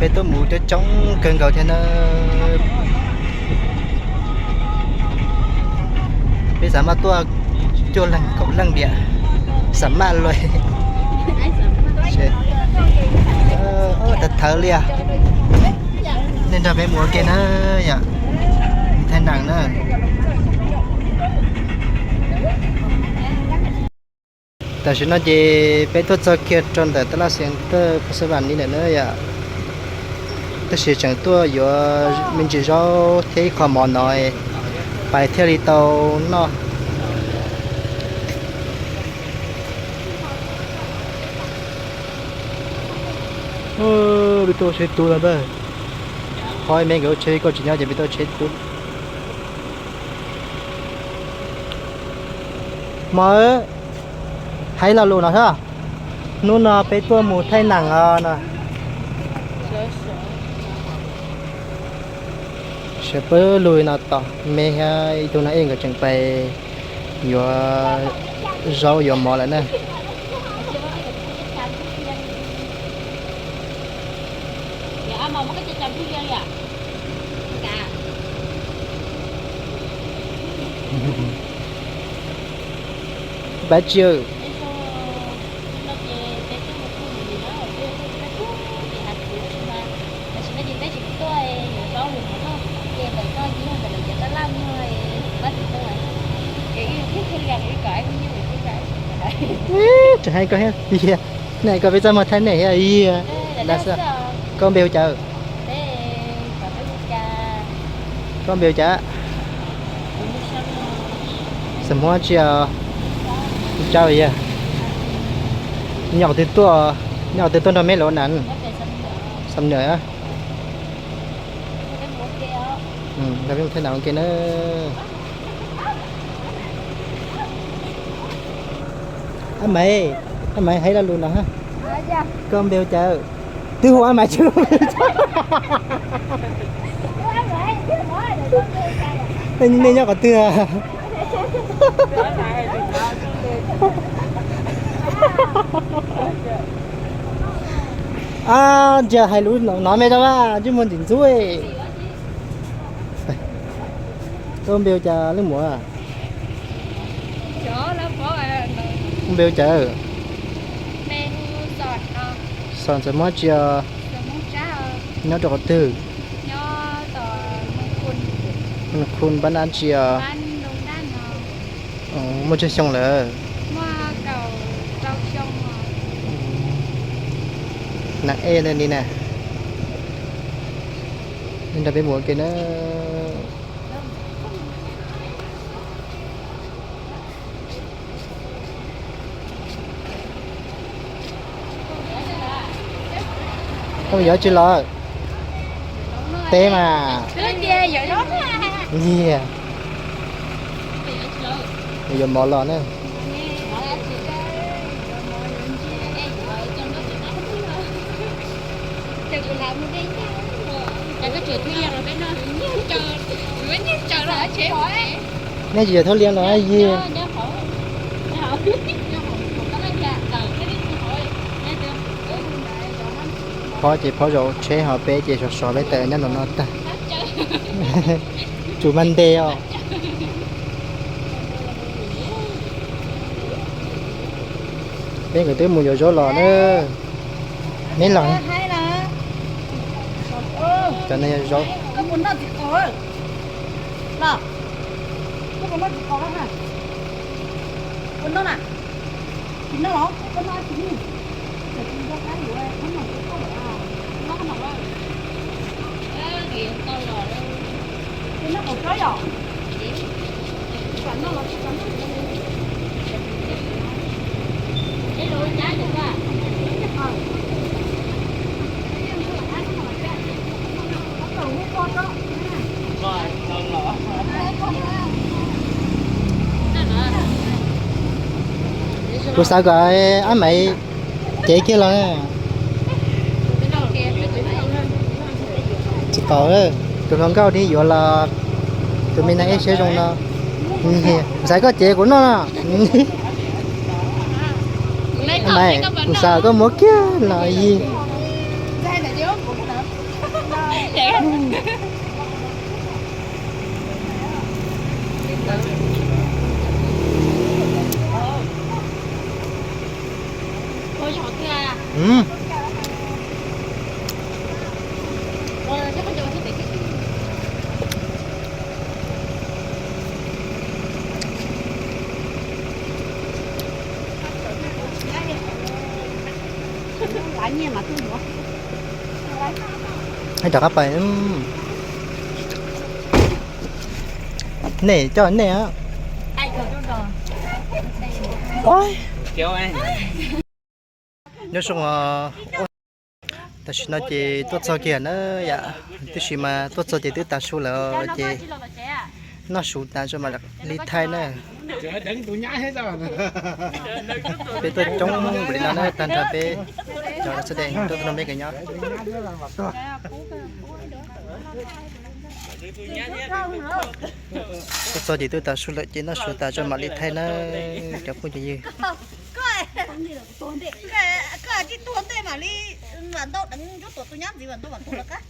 Bé tôi mù cho trống cơn cầu thế nó bây giờ mà tôi cho lăng cậu lăng địa sắm mà rồi thật thở liền nên cho bé mua kia nó dạ thay nặng nữaแต่ฉันน่าจะไปทดสอบเกี่ยวจนแต่ตลาดเซ็นเตอร์ปัจจุบันนี้เนี่ยอย่าแต่สิ่งจังตัวอยู่มันจะเราที่ขอมอน้อยไปเที่ยวที่โตเนาะไปตัวเช็ดตัวแล้วเบ้อคอยแม่งเขาเช็ดก็จริงๆจะไปตัวเช็ดตัวมาhay là luôn hả? Nó nó bé tua một thay nặng à nè. Sẽ bớt lùi nó tỏ mẹ hai tụi nó em cái chẳng phải vừa rau vừa mò lại nè. Bé chưa. Hay có hết này có bây giờ mà thấy này là sao con bèo chờ con bèo chả sầm hoa chờ chờ gì nhỏ từ tua nó mấy lỗ nặng sầm nữa là biết thế nào kia nó anh mày thấy ra luôn đó ha con bèo chờ tiêu hoa mày chưa nên nhớ có tiêu à giờ hai lũ nói mày đâu à chứ muốn tỉnh suối con bèo chờ lúc mùa à con bèo chờ sòn sẽ mất chưa nó được từ nó khôn bán ăn chưa mua cho xong là nặng e lên đi nè nên là cái mùa kia nó không giỏi chưa lo té mà yeah bây giờ mò lò nữa nãy giờ thôi liền rồi gì phó chị phó rồi chế họ bé chị sò bé tệ nhá nó ta chủ mình đeo bé người tới mua nhiều gió lò nữa mấy lò cho nên gió nó còn chói rồi. Nó là cái đuôi trái được à? cô sao gọi anh mày chị kia là chị tỏ đấy tụi con cao đi vừa là tụi mình này sẽ dùng nó giải có chị của nó anh mày cô sao có một kia là gì Vậy á. Ôi giọt kia à. Ôi chắc có chỗ thích thích. Lại nhiên mà tôi nữa. ให้จักเข้าไปเนี่ยเจ้าเนี่ย Ai rồi đâu rồi. โอ้ย Kéo anh. nhớ xong ta chỉ nói chị tốt cho kia nữa dạ tôi chỉ mà tốt cho chị tôi ta số là chị nó số ta cho mà đi thay nữa Trời đứng tụi nhái hết rồi. bây tôi chống bị nó nữa tan thật bé cho nó sẽ đèn tôi nó mấy cái nhá tốt cho chị tôi ta số lại chị nó số ta cho mà đi thay nữa chẳng có gì cái chị tuôn đây mà đi vận động đánh chút tôi nhát gì vận động được á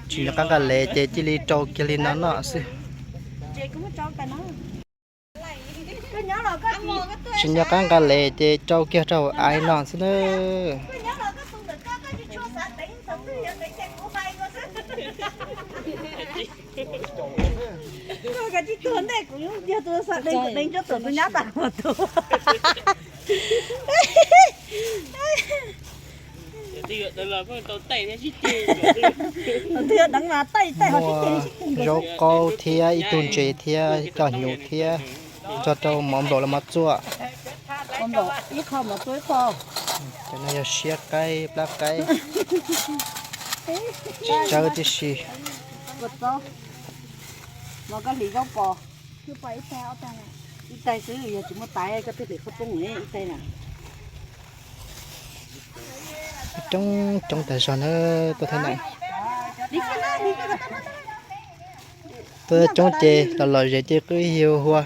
chỉ là các cái lệ chị chỉ đi trâu kia đi nó xí chị cũng có cho cái nó cái nhớ là cái chỉ là các cái lệ chị trâu kia trâu ai nó xí nữa cái nhớ là cái tuôn được cái chị cho sát đánh xong rồi đánh chạy của bay cơ cái chị tuôn đây cũng giờ tôi sát đánh cho tôi nhát tao mà tôi thì đắng là tay họ chỉ rau câu thia ít tuần chế thia cho nhiều thia cho trâu mỏm đồ là mất chua không độ ít không mà tối kho cho nên là xia cây lá cây chơi thì xì vật to mà cái lì rau bò cứ phải theo ta này ít tay xứ giờ chúng nó tái cái thứ để không tung ấy ít tay nè trong tài sản nữa tôi thấy này tôi trong chè là loại gì chè cứ nhiều hoa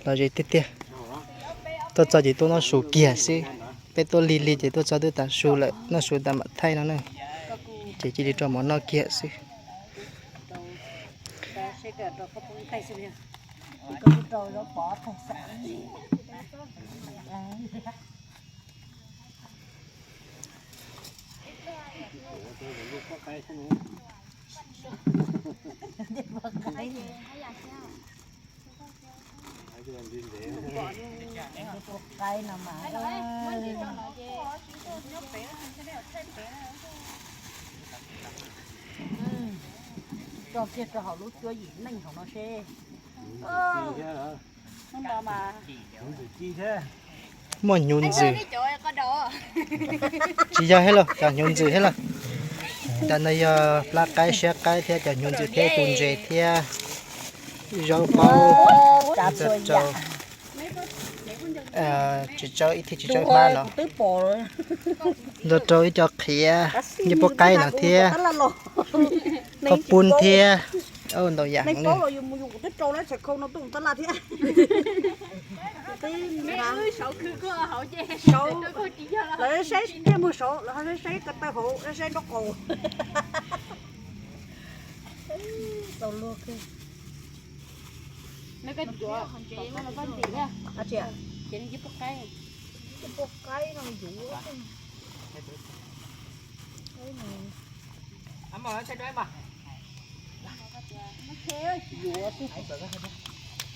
loại gì tít tít tôi cho chị tôi nó sủ kia xí bây tôi lì lì chị tôi cho tôi ta sủ lại nó sủ ta mặt thay nó này chị chỉ đi cho món nó kia xí cây nào mà cho kia cho họ lúc chưa gì mình họ nó xe không đâu mà món nhún dữ chỉ ra hết rồi cả nhún dữ hết rồi đàn này lá cái xe cái theo cả nhún dữ theo tuần dễ theo rau câu rất trâu chỉ cho ít thì chỉ cho ba nó rồi trâu ít cho khía như bó cây nào thia có bún thia đồ dạng này này có rồi dùng cái trâu nó sẽ không nó tung tất là thế Sổ cứ có hậu che. sâu là nó sẽ thêm một số là nó sẽ cái tay hộ nó sẽ nó cổ tàu luộc đi Mấy cái chỗ còn chị nó có gì á. à chị à Chị đi giúp cái. cái bột cái nó dụ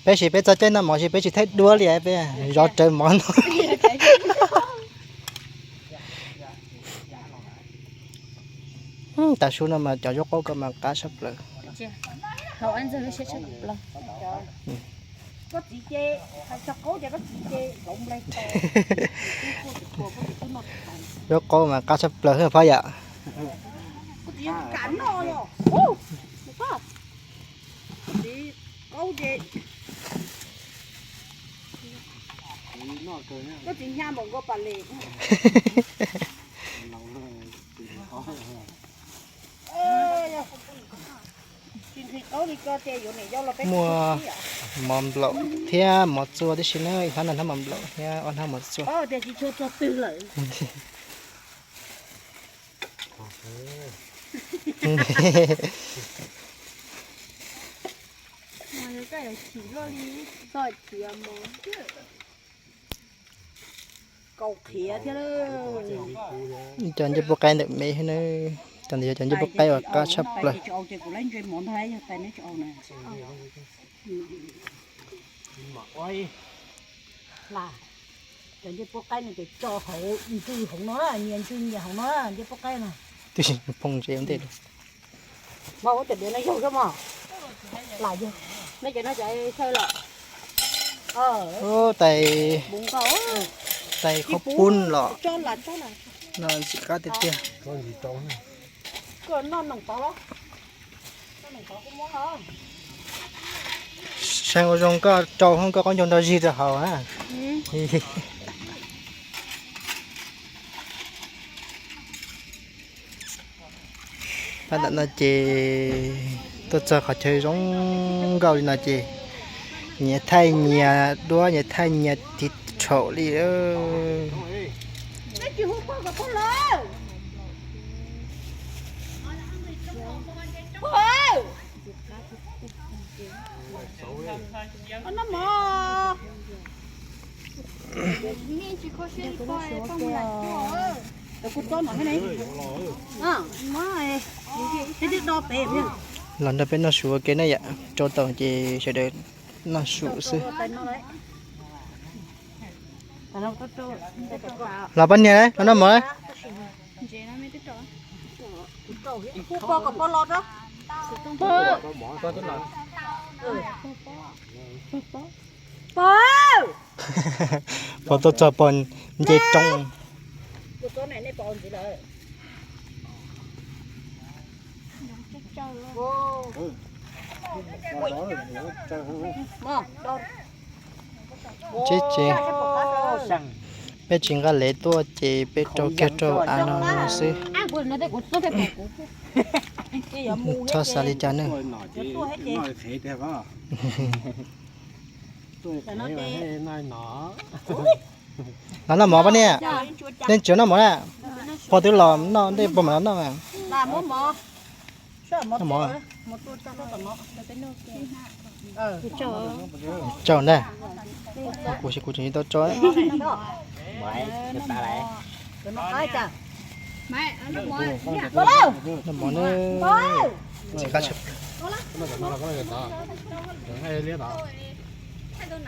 bé chỉ bé cho chơi nó mỏ chỉ bé chỉ thấy đua liền bé rõ chơi món ta xuống nó mà cho dốc câu mà cá sắp lợ Hậu ăn rồi sẽ chắc lòng. có chị chê hay cho cố cho có chị chê rụng lên dốc câu mà cá sắp lợ phải vậy có chị cảnh thôi rồi chị cố chê có chị nha một cái bà liền chị thì có mua mầm lậu thế một chua đi xin ơi hắn là mầm lậu thế ăn ham một chua để chị cho tư lợi cầu khía thế đó chọn cho bọc cây được mấy thế nữa chọn thì chọn cho bọc cây và cá chắp rồi cho thì cũng lấy món thấy tay nó cho này là chọn cho bọc cây này để cho hậu tư hậu nó nhìn tư nhà hậu nó cho bọc cây này thì phong chế thế mà có chuyện nó vô cái mà lại vô nó cho nó chạy chơi lại ô tay bún có tay khó phun lọ cho là nó chỉ cá tiệt tiệt còn nó nồng to cũng muốn hả sang ở trong có trâu không có con trong đó gì rồi hả bạn đã chị tôi cho họ chơi giống gạo đi nào chị nhà thay nhà đua nhà thay nhà thịt trộn đi nó chỉ hút qua con lớn nó mò Đâu có cho nó cái này. Má cái đo bể nhá. lần đó bên nó sủa cái này ạ, cho tàu chị sẽ được nó sủa xí. Là bên nhà đấy, nó mở đấy. Cô có lọt đó. Bỏ tôi cho bọn dây trong. Cái này này bọn gì đấy. Chết chị. Bé chính cái lễ tua chị bé trâu kia trâu ăn nó xí. Cho xà lì chán nữa. Nó mỏ bên nè, nên chỗ nó mỏ nè,พอตัวหลอมnóได้ประมาณนั้นอ่ะ Là mỏ, nó mỏ, เจ้าเนี่ยกูจะนี่ตัวจ้อย Mày, người ta lại. nó ai chả. Mẹ, nó mồi. Vô đâu? น้ำหมอเนี่ยจะกัดชับ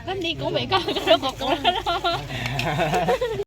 Cái đi cũng bị con cái nó cột